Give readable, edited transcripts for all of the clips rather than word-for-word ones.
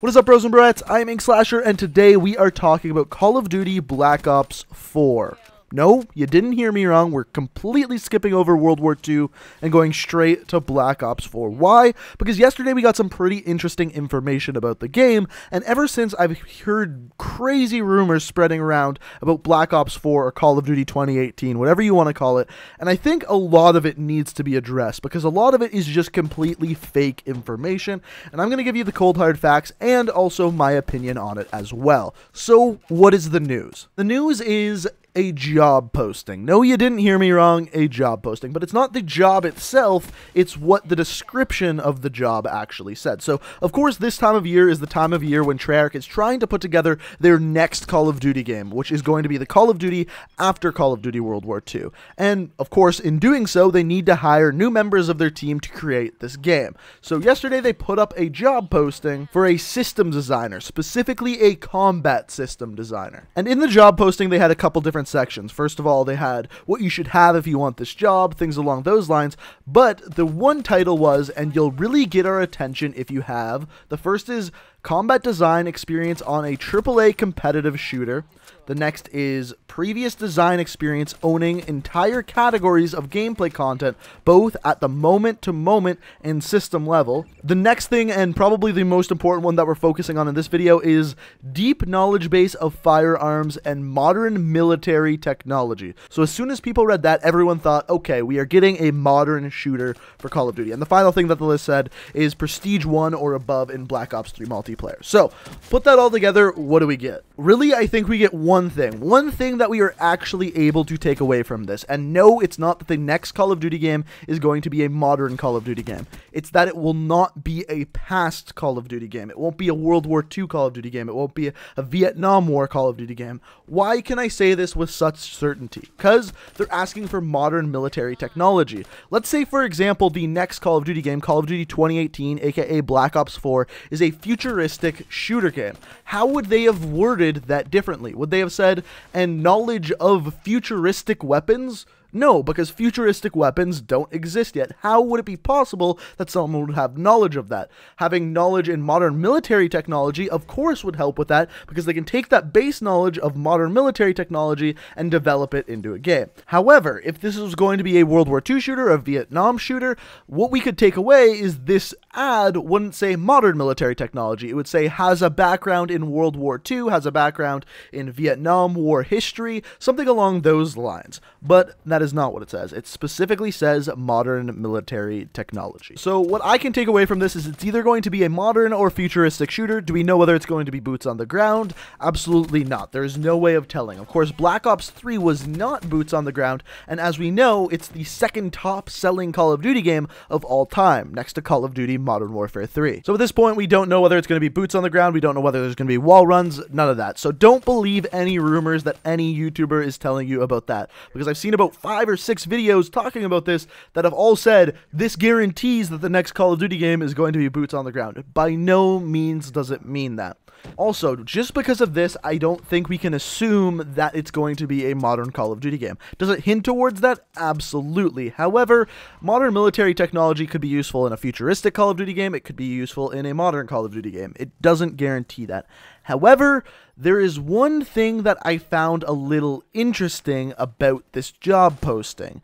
What is up, bros and broettes? I'm Inkslasher, and today we are talking about Call of Duty Black Ops 4. No, you didn't hear me wrong. We're completely skipping over World War II and going straight to Black Ops 4. Why? Because yesterday we got some pretty interesting information about the game, and ever since I've heard crazy rumors spreading around about Black Ops 4 or Call of Duty 2018, whatever you want to call it, and I think a lot of it needs to be addressed because a lot of it is just completely fake information, and I'm going to give you the cold hard facts and also my opinion on it as well. So, what is the news? The news is a job posting. No, you didn't hear me wrong, a job posting. But it's not the job itself, it's what the description of the job actually said. So, of course, this time of year is the time of year when Treyarch is trying to put together their next Call of Duty game, which is going to be the Call of Duty after Call of Duty World War II. And, of course, in doing so, they need to hire new members of their team to create this game. So, yesterday they put up a job posting for a system designer, specifically a combat system designer. And in the job posting, they had a couple different sections. First of all, they had what you should have if you want this job, things along those lines, but the one title was, and you'll really get our attention if you have, the first is combat design experience on a AAA competitive shooter. The next is previous design experience owning entire categories of gameplay content, both at the moment-to-moment and system level. The next thing, and probably the most important one that we're focusing on in this video, is deep knowledge base of firearms and modern military technology. So as soon as people read that, everyone thought, okay, we are getting a modern shooter for Call of Duty. And the final thing that the list said is Prestige 1 or above in Black Ops 3 multiplayer. So, put that all together, what do we get? Really, I think we get one thing that we are actually able to take away from this. And no, it's not that the next Call of Duty game is going to be a modern Call of Duty game. It's that it will not be a past Call of Duty game. It won't be a World War II Call of Duty game. It won't be a Vietnam War Call of Duty game. Why can I say this with such certainty? Because they're asking for modern military technology. Let's say, for example, the next Call of Duty game, Call of Duty 2018, aka Black Ops 4, is a futuristic shooter game. How would they have worded that differently? Would they have said, and knowledge of futuristic weapons? No, because futuristic weapons don't exist yet. How would it be possible that someone would have knowledge of that? Having knowledge in modern military technology, of course, would help with that, because they can take that base knowledge of modern military technology and develop it into a game. However, if this was going to be a World War II shooter, a Vietnam shooter, what we could take away is this ad wouldn't say modern military technology. It would say has a background in World War II, has a background in Vietnam War history, something along those lines. But that is not what it says. It specifically says modern military technology. So what I can take away from this is it's either going to be a modern or futuristic shooter. Do we know whether it's going to be boots on the ground? Absolutely not. There's no way of telling. Of course, Black Ops 3 was not boots on the ground, and as we know, it's the second top selling Call of Duty game of all time, next to Call of Duty Modern Warfare 3. So at this point, we don't know whether it's going to be boots on the ground. We don't know whether there's going to be wall runs, none of that. So don't believe any rumors that any YouTuber is telling you about that, because I've seen about 5 or 6 videos talking about this that have all said this guarantees that the next Call of Duty game is going to be boots on the ground. By no means does it mean that. Also, just because of this, I don't think we can assume that it's going to be a modern Call of Duty game. Does it hint towards that? Absolutely. However, modern military technology could be useful in a futuristic Call of Duty game. It could be useful in a modern Call of Duty game. It doesn't guarantee that. However, there is one thing that I found a little interesting about this job posting.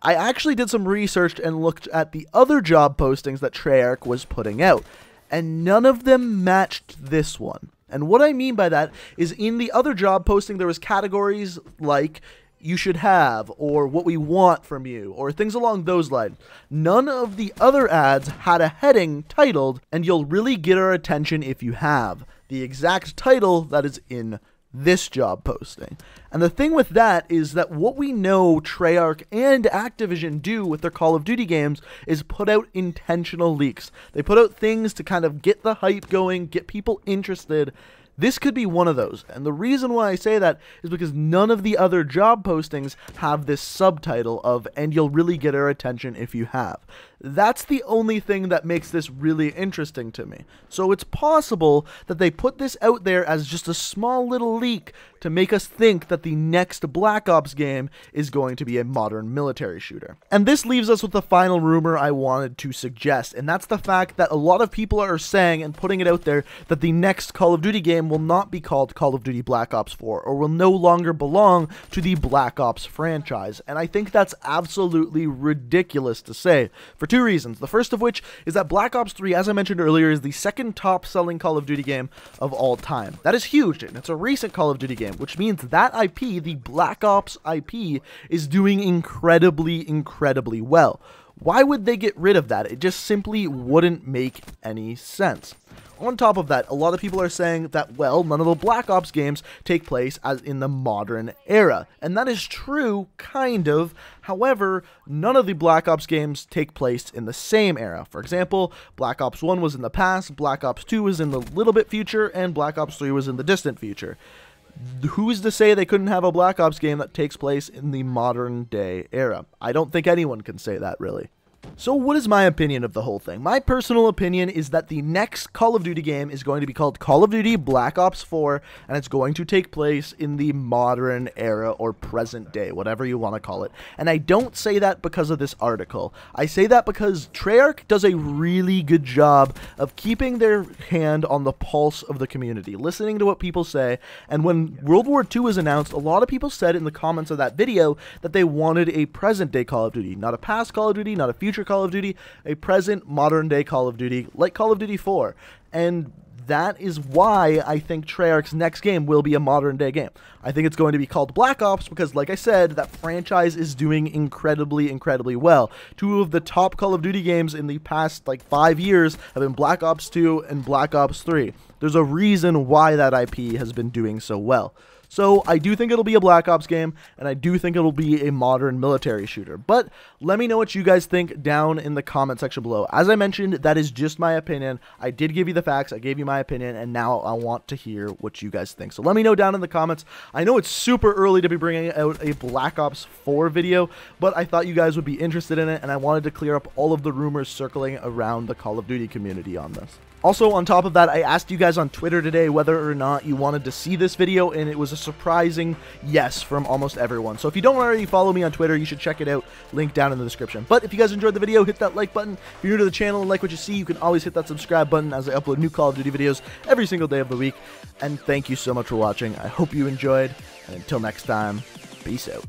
I actually did some research and looked at the other job postings that Treyarch was putting out, and none of them matched this one. And what I mean by that is in the other job posting, there was categories like you should have, or what we want from you, or things along those lines. None of the other ads had a heading titled, and you'll really get our attention if you have, the exact title that is in this job posting. And the thing with that is that what we know Treyarch and Activision do with their Call of Duty games is put out intentional leaks. They put out things to kind of get the hype going, get people interested. This could be one of those, and the reason why I say that is because none of the other job postings have this subtitle of, and you'll really get our attention if you have. That's the only thing that makes this really interesting to me. So it's possible that they put this out there as just a small little leak to make us think that the next Black Ops game is going to be a modern military shooter. And this leaves us with the final rumor I wanted to suggest, and that's the fact that a lot of people are saying and putting it out there that the next Call of Duty game will not be called Call of Duty Black Ops 4, or will no longer belong to the Black Ops franchise. And I think that's absolutely ridiculous to say, for two reasons. The first of which is that Black Ops 3, as I mentioned earlier, is the second top-selling Call of Duty game of all time. That is huge, and it's a recent Call of Duty game, which means that IP, the Black Ops IP, is doing incredibly well. Why would they get rid of that? It just simply wouldn't make any sense. On top of that, a lot of people are saying that, well, none of the Black Ops games take place as in the modern era. And that is true, kind of. However, none of the Black Ops games take place in the same era. For example, Black Ops 1 was in the past, Black Ops 2 was in the little bit future, and Black Ops 3 was in the distant future. Who's to say they couldn't have a Black Ops game that takes place in the modern day era? I don't think anyone can say that, really. So what is my opinion of the whole thing? My personal opinion is that the next Call of Duty game is going to be called Call of Duty Black Ops 4, and it's going to take place in the modern era or present day, whatever you want to call it. And I don't say that because of this article. I say that because Treyarch does a really good job of keeping their hand on the pulse of the community, listening to what people say. And when World War II was announced, a lot of people said in the comments of that video that they wanted a present day Call of Duty, not a past Call of Duty, not a future Call of Duty, a present modern day Call of Duty like Call of Duty 4. And that is why I think Treyarch's next game will be a modern day game. I think it's going to be called Black Ops because, like I said, that franchise is doing incredibly well. Two of the top Call of Duty games in the past 5 years have been Black Ops 2 and Black Ops 3. There's a reason why that IP has been doing so well. So I do think it'll be a Black Ops game, and I do think it'll be a modern military shooter. But let me know what you guys think down in the comment section below. As I mentioned, that is just my opinion. I did give you the facts, I gave you my opinion, and now I want to hear what you guys think. So let me know down in the comments. I know it's super early to be bringing out a Black Ops 4 video, but I thought you guys would be interested in it, and I wanted to clear up all of the rumors circling around the Call of Duty community on this. Also, on top of that, I asked you guys on Twitter today whether or not you wanted to see this video, and it was a surprising yes from almost everyone. So if you don't already follow me on Twitter, you should check it out, link down in the description. But if you guys enjoyed the video, hit that like button. If you're new to the channel and like what you see, you can always hit that subscribe button as I upload new Call of Duty videos every single day of the week. And thank you so much for watching. I hope you enjoyed, and until next time, peace out.